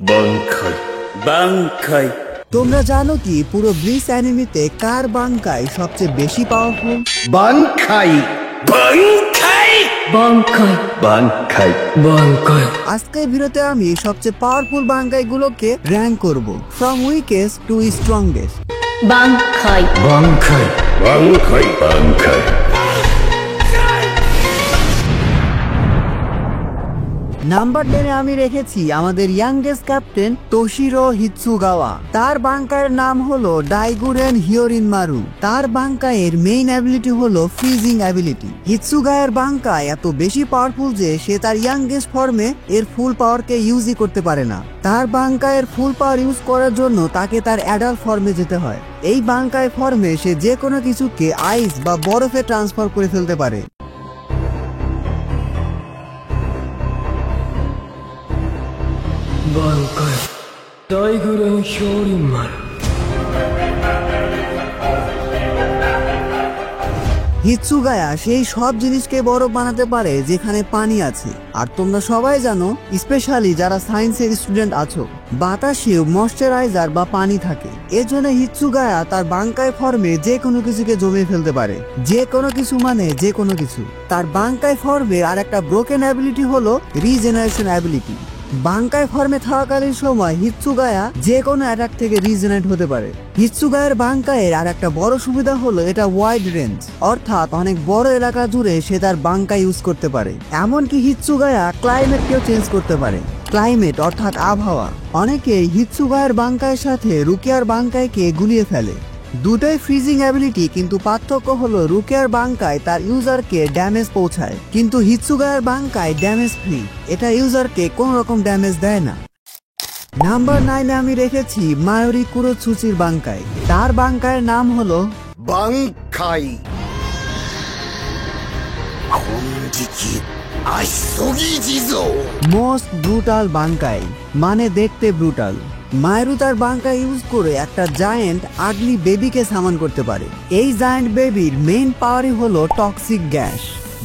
বাংকাই বাংকাই। তোমরা জানো কি পুরো ব্লিচ অ্যানিমেতে কার বাংকাই সবচেয়ে বেশি পাওয়ারফুল? বাংকাই Bankai Bankai Bankai বাংকাই। আজকের ভিডিওতে আমি সবচেয়ে পাওয়ারফুল বাংকাই গুলোকে র্যাঙ্ক করব from weakest to strongest. Bankai Bankai Bankai Bankai. Number 10 এ আমি রেখেছি আমাদের ইয়াংগেস্ট ক্যাপ্টেন তোশিরো হিৎসুগাওয়া। তার বাংকায়ের নাম হলো ডাইগুরেন হিয়োরিনমারু। তার বাংকায়ের মেইন অ্যাবিলিটি হলো ফ্রিজিং অ্যাবিলিটি। হিৎসুগাওয়ার বাংকায় এত বেশি পাওয়ারফুল যে সে তার ইয়াংগেস্ট ফর্মে এর ফুল পাওয়ারকে ইউজই করতে পারে না। তার বাংকায়ের ফুল পাওয়ার ইউজ করার জন্য তাকে তার অ্যাডাল্ট ফর্মে যেতে হয়। এই বাংকায় ফর্মে সে যে কোনো কিছুকে আইস বা বরফে ট্রান্সফার করে ফেলতে পারে। বাংকাই ডাইগুরেন হিয়োরিনমারু। হিৎসুগায়া সেই সব জিনিসকে বরফ বানাতে পারে যেখানে পানি আছে। আর তোমরা সবাই জানো, স্পেশালি যারা সায়েন্সের স্টুডেন্ট আছো, বাতাসেও ময়েশ্চারাইজার বা পানি থাকে। এজন্য হিৎসুগায়া তার বাংকাই ফর্মে যে কোনো কিছুকে জমিয়ে ফেলতে পারে। যে কোনো কিছু মানে যে কোনো কিছু। তার বাংকাই ফর্মে আর একটা ব্রোকেন অ্যাবিলিটি হলো রিজেনারেশন অ্যাবিলিটি। বাংকাই ফর্মে থাকাকালীন সময় হিৎসুগায়া যে কোনো অ্যাটাক থেকে রিজেনারেট হতে পারে। হিৎসুগায়ার বাংকায়ের আর একটা বড় সুবিধা হলো এটা ওয়াইড রেঞ্জ, অর্থাৎ অনেক বড় এলাকা জুড়ে সে তার বাংকাই ইউজ করতে পারে। এমনকি হিৎসুগায়া ক্লাইমেটকেও চেঞ্জ করতে পারে। ক্লাইমেট অর্থাৎ আবহাওয়া। অনেকেই হিৎসুগায়ার বাংকায়ের সাথে রুকিয়ার বাংকাইকে গুলিয়ে ফেলে। দুটোই ফ্রিজিং অ্যাবিলিটি, কিন্তু পার্থক্য হলো রুকিয়ার বাংকাই তার ইউজারকে ড্যামেজ পৌঁছায়, কিন্তু হিৎসুগায়ার বাংকাই ড্যামেজ ফ্রি। এটা ইউজারকে কোনো রকম ড্যামেজ দেয় না। নাম্বার 9 এ আমি রেখেছি মায়োরি কুরোৎসুচির বাংকাই। তার বাংকায়ের নাম হলো বাংকাই খঞ্জিকি আইসোগিজিজো। মোস্ট ব্রুটাল বাংকাই, মানে দেখতে ব্রুটাল। মায়োরি তার বাংকাই ইউজ করে একটা জায়ান্ট আগলি বেবিকে সামান করতে পারে। এই জায়ান্ট বেবির মেইন পাওয়ারই হলো টক্সিক গ্যাস,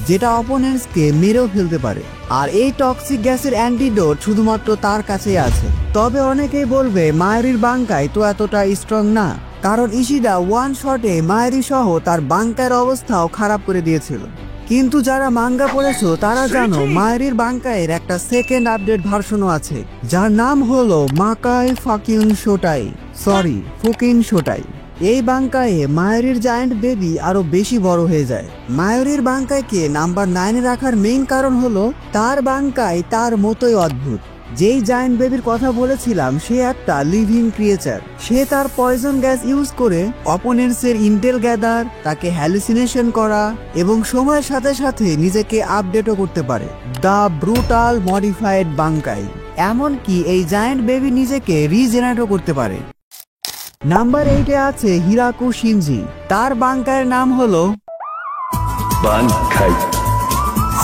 যেটা অপোনেন্টসকে মেরেও ফেলতে পারে। আর এই টক্সিক গ্যাসের অ্যান্টিডোট শুধুমাত্র তার কাছেই আছে। তবে অনেকেই বলবে মায়োরির বাংকাই তো এতটা স্ট্রং না, কারণ ইশিডা ওয়ান শটে মায়োরি সহ তার বাংকায়ের অবস্থাও খারাপ করে দিয়েছিল। কিন্তু যারা মাঙ্গা পড়েছো তারা জানো মায়োরির বাংকায়ের একটা সেকেন্ড আপডেট ভার্সনও আছে, যার নাম হলো মাকাই ফুকিন শোটাই। এই বাংকায়ে মায়োরির জায়ান্ট বেবি আরো বেশি বড় হয়ে যায়। মায়োরির বাংকাইকে নাম্বার 9 এ রাখার মেইন কারণ হলো তার বাংকাই তার মতোই অদ্ভুত। যেই জায়ান্ট বেবির কথা বলেছিলাম সে একটা লিভিং ক্রিয়েচার। সে তার পয়জন গ্যাস ইউজ করে অপোনেন্টস এর ইন্টেল গ্যাদার, তাকে হ্যালুসিনেশন করা এবং সময়ের সাথে সাথে নিজেকে আপডেটও করতে পারে। The brutal modified Bankai. এমনকি এই জায়ান্ট বেবি নিজেকে রিজেনারেটও করতে পারে। নাম্বার 8 এ আছে হিরাকু শিনজি। তার বাংকায়ের নাম হলো বাংকাই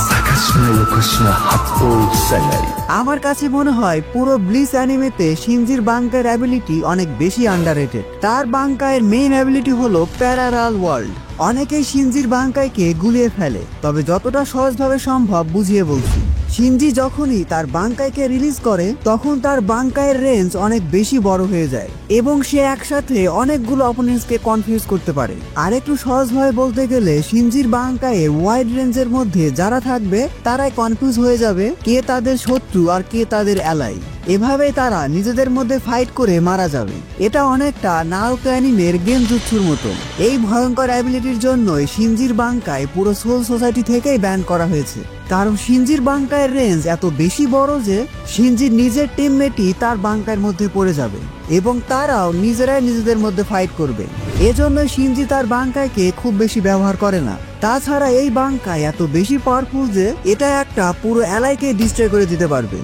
সাকাশিনা ইয়োকোশিনা হাত্তো সাইনাই। আমার কাছে মনে হয় পুরো ব্লিচ অ্যানিমেতে শিনজির বাংকায়ের অ্যাবিলিটি অনেক বেশি আন্ডাররেটেড। তার বাংকায়ের মেইন অ্যাবিলিটি হলো প্যারালাল ওয়ার্ল্ড। অনেকেই শিনজির বাংকাইকে গুলিয়ে ফেলে, তবে যতটা সহজভাবে সম্ভব বুঝিয়ে বলছি। শিনজি যখনই তার বাংকাইকে রিলিজ করে তখন তার বাংকাইয়ের রেঞ্জ অনেক বেশি বড় হয়ে যায় এবং সে একসাথে অনেকগুলো অপোনেন্টসকে কনফিউজ করতে পারে। আর একটু সহজভাবে বলতে গেলে শিনজির বাংকাইয়ের ওয়াইড রেঞ্জের মধ্যে যারা থাকবে তারাই কনফিউজ হয়ে যাবে কে তাদের শত্রু আর কে তাদের অ্যালাই। এভাবেই তারা নিজেদের মধ্যে ফাইট করে মারা যাবে। এটা অনেকটা নারুতো অ্যানিমের গেনজুৎসুর মতো। এই ভয়ঙ্কর অ্যাবিলিটির জন্যই শিনজির বাংকাই পুরো সোল সোসাইটি থেকেই ব্যান করা হয়েছে, কারণ শিনজির বাংকায়ের রেঞ্জ এত বেশি বড় যে শিনজির নিজের টিমমেটই তার বাংকায়ের মধ্যে পড়ে যাবে এবং তারাও নিজেরাই নিজেদের মধ্যে ফাইট করবে। এজন্য শিনজি তার বাংকাইকে খুব বেশি ব্যবহার করে না। তাছাড়া এই বাংকাই এত বেশি পাওয়ারফুল যে এটা একটা পুরো এলাকাকে ডিস্ট্রয় করে দিতে পারবে।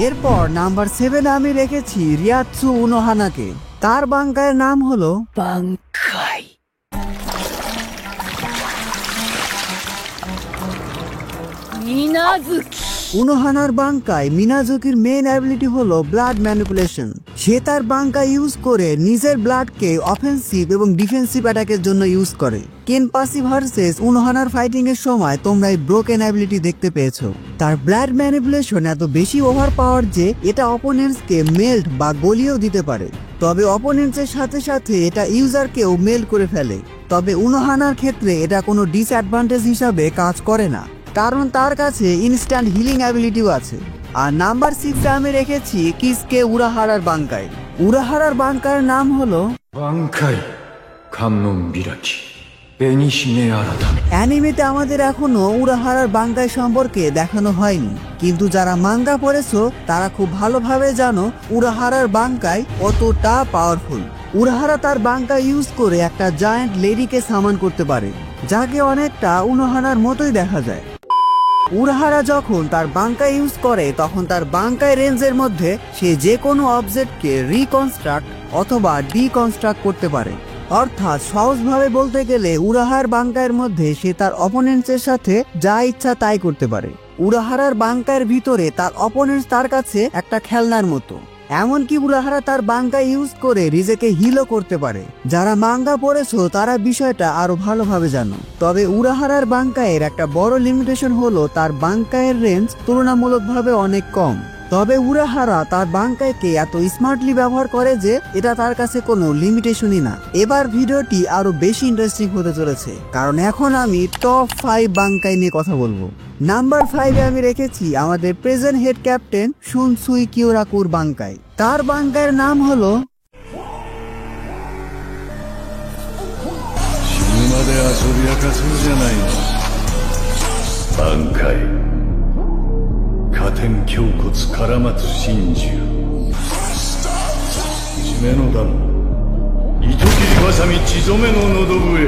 এরপর নাম্বার 7 এ আমি রেখেছি রিয়াৎসু উনোহানাকে। তার বাংকায়ের নাম হলো বাংকাই ইনাজুকি। উনোহানার বাঙ্কায় মিনাজুকির মেইন অ্যাবিলিটি হলো ব্লাড ম্যানিপুলেশন। সে তার বাঙ্কা ইউজ করে নিজের ব্লাডকে অফেন্সিভ এবং ডিফেন্সিভ অ্যাটাকের জন্য ইউজ করে। কেনপাচি ভার্সেস উনোহানার ফাইটিং এর সময় তোমরা এই ব্রোকেন অ্যাবিলিটি দেখতে পেয়েছো। তার ব্লাড ম্যানিপুলেশন এত বেশি ওভার পাওয়ার যে এটা অপোনেন্টসকে মেল্ট বা গলিয়েও দিতে পারে। তবে অপোনেন্টসের সাথে সাথে এটা ইউজারকেও মেল্ট করে ফেলে। তবে উনোহানার ক্ষেত্রে এটা কোনো ডিসঅ্যাডভান্টেজ হিসাবে কাজ করে না, কারণ তার কাছে ইনস্ট্যান্ট হিলিং অ্যাবিলিটিও আছে। আর নাম্বার 6 আমি রেখেছি কিসকে উরাহারার বাঙ্কায়। উরাহারার বাঙ্কার নাম হলো 挽回観音開き紅姫改め অ্যানিমেতে আমাদের এখনো উরাহারার বাঙ্কাই সম্পর্কে দেখানো হয়নি, কিন্তু যারা মাঙ্গা পড়েছো তারা খুব ভালোভাবে জানো উরাহারার বাঙ্কাই কতটা পাওয়ারফুল। উরাহারা তার বাঙ্কা ইউজ করে একটা জায়ান্ট লেডিকে সামান করতে পারে, যাকে অনেকটা উনোহানার মতোই দেখা যায়। উরাহারা যখন তার বাঙ্কা ইউজ করে তখন তার বাঙ্কাই রেঞ্জের মধ্যে সে যে কোনো অবজেক্টকে রিকনস্ট্রাক্ট অথবা ডিকনস্ট্রাক্ট করতে পারে। অর্থাৎ সহজভাবে বলতে গেলে উরাহার বাঙ্কায়ের মধ্যে সে তার অপোনেন্টসের সাথে যা ইচ্ছা তাই করতে পারে। উরাহারার বাঙ্কায়ের ভিতরে তার অপোনেন্টস তার কাছে একটা খেলনার মতো। এমনকি উরাহারা তার বাঙ্কা ইউজ করে নিজেকে হিলও করতে পারে। যারা মাঙ্গা পড়েছো তারা বিষয়টা আরো ভালোভাবে জানো। তবে উরাহারার বাঙ্কায়ের একটা বড় লিমিটেশন হলো তার বাঙ্কায়ের রেঞ্জ তুলনামূলকভাবে অনেক কম। তবে উরাহারা তার বাঙ্কাইকে এত স্মার্টলি ব্যবহার করে যে এটা তার কাছে কোনো লিমিটেশনই না। এবার ভিডিওটি আরো বেশি ইন্টারেস্টিং হতে চলেছে, কারণ এখন আমি টপ 5 বাঙ্কাই নিয়ে কথা বলবো। নাম্বার 5-এ আমি রেখেছি আমাদের প্রেজেন্ট হেড ক্যাপ্টেন শুনসুই কিওরাকুর বাঙ্কাই। তার বাঙ্কাইয়ের নাম হলো 死ぬまで遊び明かすんじゃないの挽回加点胸骨唐松真珠締めの弾糸切りばさみ血染めの喉笛।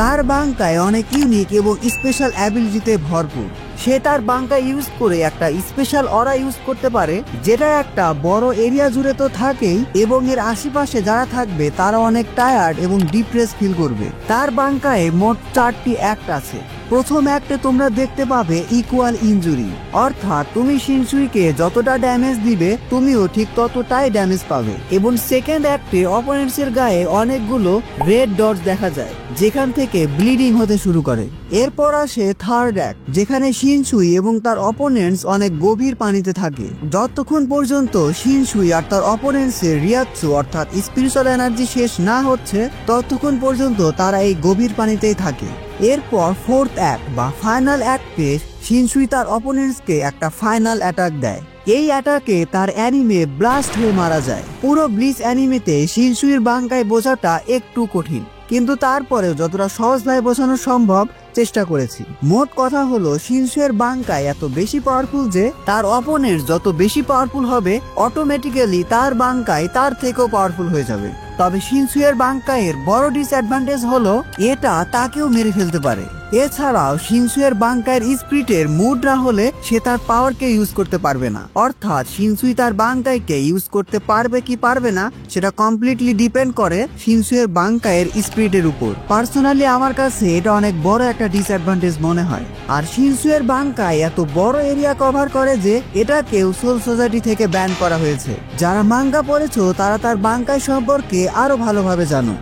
তার বাঙ্কায় অনেক ইউনিক এবং স্পেশাল অ্যাবিলিটিতে ভরপুর। সে তার বাঙ্কা ইউজ করে একটা স্পেশাল অরা ইউজ করতে পারে, যেটা একটা বড় এরিয়া জুড়ে তো থাকেই এবং এর আশেপাশে যারা থাকবে তারা অনেক টায়ার্ড এবং ডিপ্রেস ফিল করবে। তার বাঙ্কায় মোট 4টি অ্যাক্ট আছে। প্রথম অ্যাক্টে তোমরা দেখতে পাবে ইকুয়াল ইনজুরি, অর্থাৎ তুমি শিনসুইকে যতটা ড্যামেজ দিবে তুমিও ঠিক ততটাই ড্যামেজ পাবে। এবং সেকেন্ড অ্যাক্টে অপোনেন্টসের গায়ে অনেকগুলো রেড ডটস দেখা যায়, যেখান থেকে ব্লিডিং হতে শুরু করে। এরপর আসে থার্ড অ্যাক্ট, যেখানে শিনসুই এবং তার অপোনেন্টস অনেক গভীর পানিতে থাকে। যতক্ষণ পর্যন্ত শিনসুই আর তার অপোনেন্টসের রিয়াৎসু অর্থাৎ স্পিরিচুয়াল এনার্জি শেষ না হচ্ছে ততক্ষণ পর্যন্ত তারা এই গভীর পানিতেই থাকে। এরপর ফোর্থ অ্যাক্ট বা ফাইনাল অ্যাক্টে শিনসুই তার অপোনেন্টসকে একটা ফাইনাল অ্যাটাক দেয়। এই অ্যাটাকে তার অ্যানিমে ব্লাস্ট হয়ে মারা যায়। পুরো ব্লিচ অ্যানিমেতে শিনসুইয়ের বাঙ্কায় বোঝাটা একটু কঠিন, কিন্তু তারপরেও যতটা সহজভাবে বোঝানো সম্ভব চেষ্টা করেছি। মোট কথা হলো শিনসুইয়ের বাঙ্কাই এত বেশি পাওয়ারফুল যে তার অপোনেন্ট যত বেশি পাওয়ারফুল হবে অটোমেটিক্যালি তার বাঙ্কাই তার থেকেও পাওয়ারফুল হয়ে যাবে। তবে শিনসুইয়ের বাঙ্কাইয়ের বড় ডিসঅ্যাডভান্টেজ হলো এটা তাকেও মেরে ফেলতে পারে। এছাড়াও শিনসুইয়ের বাঙ্কাইয়ের স্পিরিটের মুড না হলে সে তার পাওয়ারকে ইউজ করতে পারবে না। অর্থাৎ শিনসুই তার বাঙ্কাইকে ইউজ করতে পারবে কি পারবে না সেটা কমপ্লিটলি ডিপেন্ড করে শিনসুইয়ের বাঙ্কাইয়ের স্পিরিটের উপর। পার্সোনালি আমার কাছে এটা অনেক বড় একটা ডিসঅ্যাডভান্টেজ মনে হয়। আর শিনসুইয়ের বাঙ্কাই এত বড় এরিয়া কভার করে যে এটাকেও সোল সোসাইটি থেকে ব্যান করা হয়েছে। যারা মাঙ্গা পড়েছো তারা তার বাঙ্কাই সম্পর্কে আরো ভালোভাবে জানো।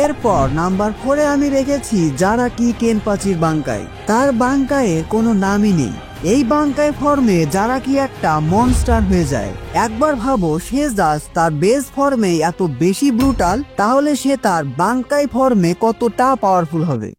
এরপর নাম্বার 4-এ আমি রেখেছি জারাকি কেনপাচির বাঙ্কাই। তার বাঙ্কায়ের কোনো নামই নেই। এই বাঙ্কাই ফর্মে জারাকি একটা মনস্টার হয়ে যায়। একবার ভাবো, সে জাস্ট তার বেস ফর্মে এত বেশি ব্রুটাল, তাহলে সে তার বাঙ্কাই ফর্মে কতটা পাওয়ারফুল হবে।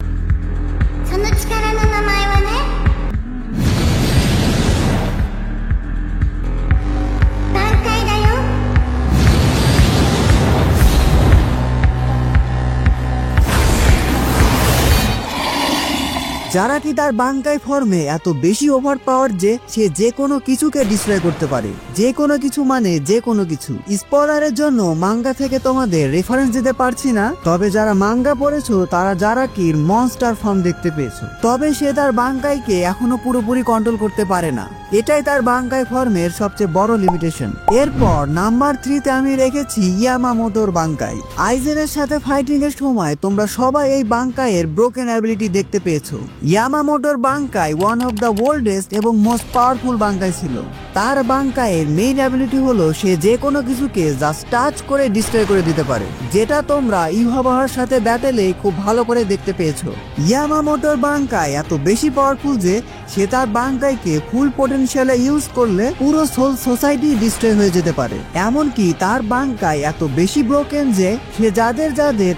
জারাকি তার বাঙ্কাই ফর্মে এত বেশি ওভার পাওয়ার যে সে যে কোনো কিছুকে ডিস্ট্রয় করতে পারে। যে কোনো কিছু মানে যে কোনো কিছু। স্পয়লারের জন্য মাঙ্গা থেকে তোমাদের রেফারেন্স দিতে পারছি না, তবে যারা মাঙ্গা পড়েছো তারা জারাকির মনস্টার ফর্ম দেখতে পেয়েছো। তবে সে তার বাঙ্কাইকে এখনো পুরোপুরি কন্ট্রোল করতে পারে না। এটাই তার বাঙ্কাই ফর্মের সবচেয়ে বড় লিমিটেশন। এরপর নাম্বার 3 তে আমি রেখেছি ইয়ামামোটোর বাঙ্কাই। আইজেনের সাথে ফাইটিং এর সময় তোমরা সবাই এই বাঙ্কাইয়ের ব্রোকেন অ্যাবিলিটি দেখতে পেয়েছো। ইয়ামামোটোর বাঙ্কাই ওয়ান অফ দ্য ওল্ডেস্ট এবং মোস্ট পাওয়ারফুল বাঙ্কাই ছিল। তার বাঙ্কাইয়ের মেইন অ্যাবিলিটি হলো সে যে কোনো কিছুকে জাস্ট টাচ করে ডিস্ট্রয় করে দিতে পারে, যেটা তোমরা ইউহাবাহার সাথে ব্যাটেলে খুব ভালো করে দেখতে পেয়েছো। ইয়ামামোটোর বাঙ্কাই এত বেশি পাওয়ারফুল যে সে তার বাঙ্কাইকে ফুল পোটেনশিয়ালে ইউজ করলে পুরো সোল সোসাইটি ডিস্ট্রয় হয়ে যেতে পারে। এমনকি তার বাঙ্কাই এত বেশি ব্রোকেন যে সে যাদের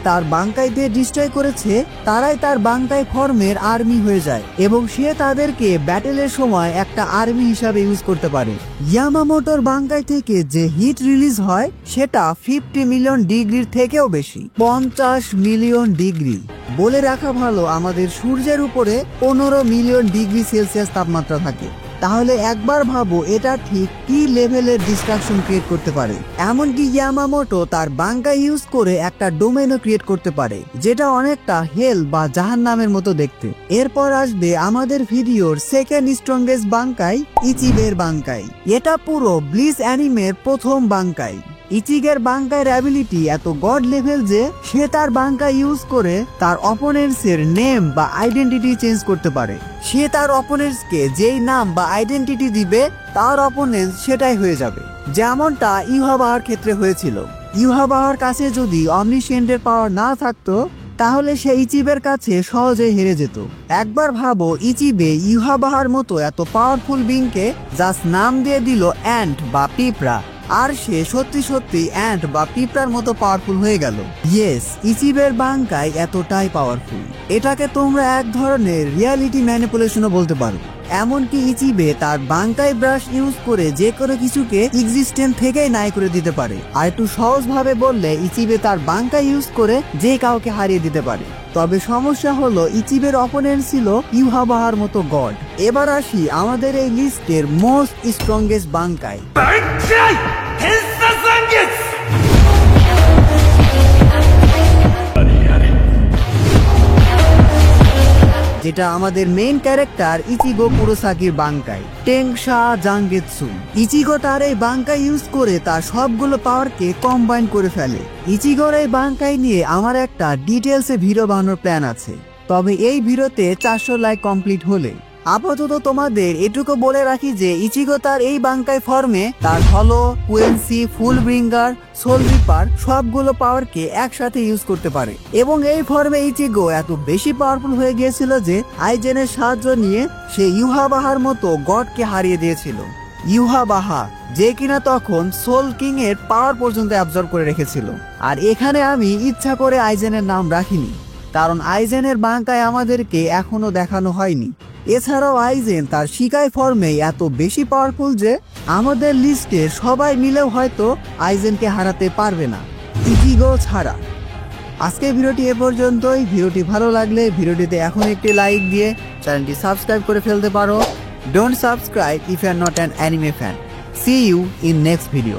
তার বাঙ্কাই দিয়ে ডিস্ট্রয় করেছে তারাই তার বাঙ্কাই ফর্মের আর্মি হয়ে যায় এবং সে তাদেরকে ব্যাটেলের সময় একটা আর্মি হিসাবে ইউজ করতে পারে। ইয়ামামোটোর বাঙ্কাই থেকে যে হিট রিলিজ হয় সেটা 50 মিলিয়ন ডিগ্রির থেকেও বেশি, 50 মিলিয়ন ডিগ্রি। বলে রাখা ভালো আমাদের সূর্যের উপরে 15 মিলিয়ন ডিগ্রি সেলসিয়াস তাপমাত্রা থাকে। তাহলে একবার ভাবো এটা ঠিক কি লেভেলের ডিস্ট্রাকশন ক্রিয়েট করতে পারে। এমনকি ইয়ামামোটো তার বাঙ্কাই ইউজ করে একটা ডোমেনও ক্রিয়েট করতে পারে যেটা অনেকটা হেল বা জাহান্নামের মতো দেখতে। এরপর আসবে আমাদের ভিডিওর সেকেন্ড স্ট্রংগেস্ট বাঙ্কাই, ইচিবের বাঙ্কাই। এটা পুরো ব্লিচ অ্যানিমের প্রথম বাঙ্কাই। ইচিগের বাঙ্কাইয়ের অ্যাবিলিটি এত গড লেভেল যে সে তার বাঙ্কাই ইউজ করে তার অপোনেন্টসের নেম বা আইডেন্টিটি চেঞ্জ করতে পারে। সে তার অপোনেন্টসকে যেই নাম বা আইডেন্টিটি দিবে তার অপোনেন্টস সেটাই হয়ে যাবে, যেমনটা ইউহাবাহার ক্ষেত্রে হয়েছিল। ইউহাবাহার কাছে যদি অমনিশিয়েন্টের পাওয়ার না থাকতো তাহলে সে ইচিবের কাছে সহজে হেরে যেত। একবার ভাবো ইচিবে ইউহাবাহার মতো এত পাওয়ারফুল বিংকে জাস্ট নাম দিয়ে দিল অ্যান্ট বা পিঁপড়া, আর সে সত্যি সত্যি অ্যান্ট বা পিঁপড়ার মতো পাওয়ারফুল হয়ে গেল। ইয়েস, ইচিবের বাঙ্কাই এতটাই পাওয়ারফুল। এটাকে তোমরা এক ধরনের রিয়ালিটি ম্যানিপুলেশনও বলতে পারো। এমনকি ইচিবে তার বাঙ্কাই ব্রাশ ইউজ করে যে কোনো কিছুকে এক্সিস্টেন্স থেকেই নাই করে দিতে পারে। আর একটু সহজ ভাবে বললে ইচিবে তার বাঙ্কাই ইউজ করে যে কাউকে হারিয়ে দিতে পারে। তবে সমস্যা হলো ইচিবের অপোনেন্ট ছিল ইউহাবাহার মতো গড। এবার আসি আমাদের এই লিস্টের মোস্ট স্ট্রংগেস্ট বাঙ্কাই। যেটা আমাদের মেইন ক্যারেক্টার ইচিগো কুরোসাকির বাঙ্কাই, টেংশা জাঙ্গেৎসু। ইচিগো তার এই বাঙ্কাই ইউজ করে তার সবগুলো পাওয়ারকে কম্বাইন করে ফেলে। ইচিগোর এই বাঙ্কাই নিয়ে আমার একটা ডিটেলসে ভিডিও বানানোর প্ল্যান আছে, তবে এই ভিডিওতে 400 লাইক কমপ্লিট হলে। আপাতত তোমাদের এটুকু বলে রাখি যে ইচিগো তার এই বাঙ্কাই ফর্মে তার হলো, কুয়েন্সি, ফুল ব্রিঙ্গার, সোল রিপার সবগুলো পাওয়ারকে একসাথে ইউজ করতে পারে। এবং এই ফর্মে ইচিগো এত বেশি পাওয়ারফুল হয়ে গিয়েছিল যে আইজেনের সাহায্য নিয়ে সে ইউহাবাহার মতো গডকে হারিয়ে দিয়েছিল। ইউহাবাহা যে কিনা তখন সোল কিং এর পাওয়ার পর্যন্ত অ্যাবজর্ব করে রেখেছিল। আর এখানে আমি ইচ্ছা করে আইজেনের নাম রাখিনি, কারণ আইজেনের বাঙ্কাই আমাদেরকে এখনো দেখানো হয়নি। এছাড়াও আইজেন তার শিকাই ফর্মে এত বেশি পাওয়ারফুল যে আমাদের লিস্টের সবাই মিলেও হয়তো আইজেনকে হারাতে পারবে না, ইচিগো ছাড়া। আজকে ভিডিওটি এ পর্যন্তই। ভিডিওটি ভালো লাগলে ভিডিওটিতে এখন একটি লাইক দিয়ে চ্যানেলটি সাবস্ক্রাইব করে ফেলতে পারো। Don't subscribe if you are not an anime fan. See you in next video.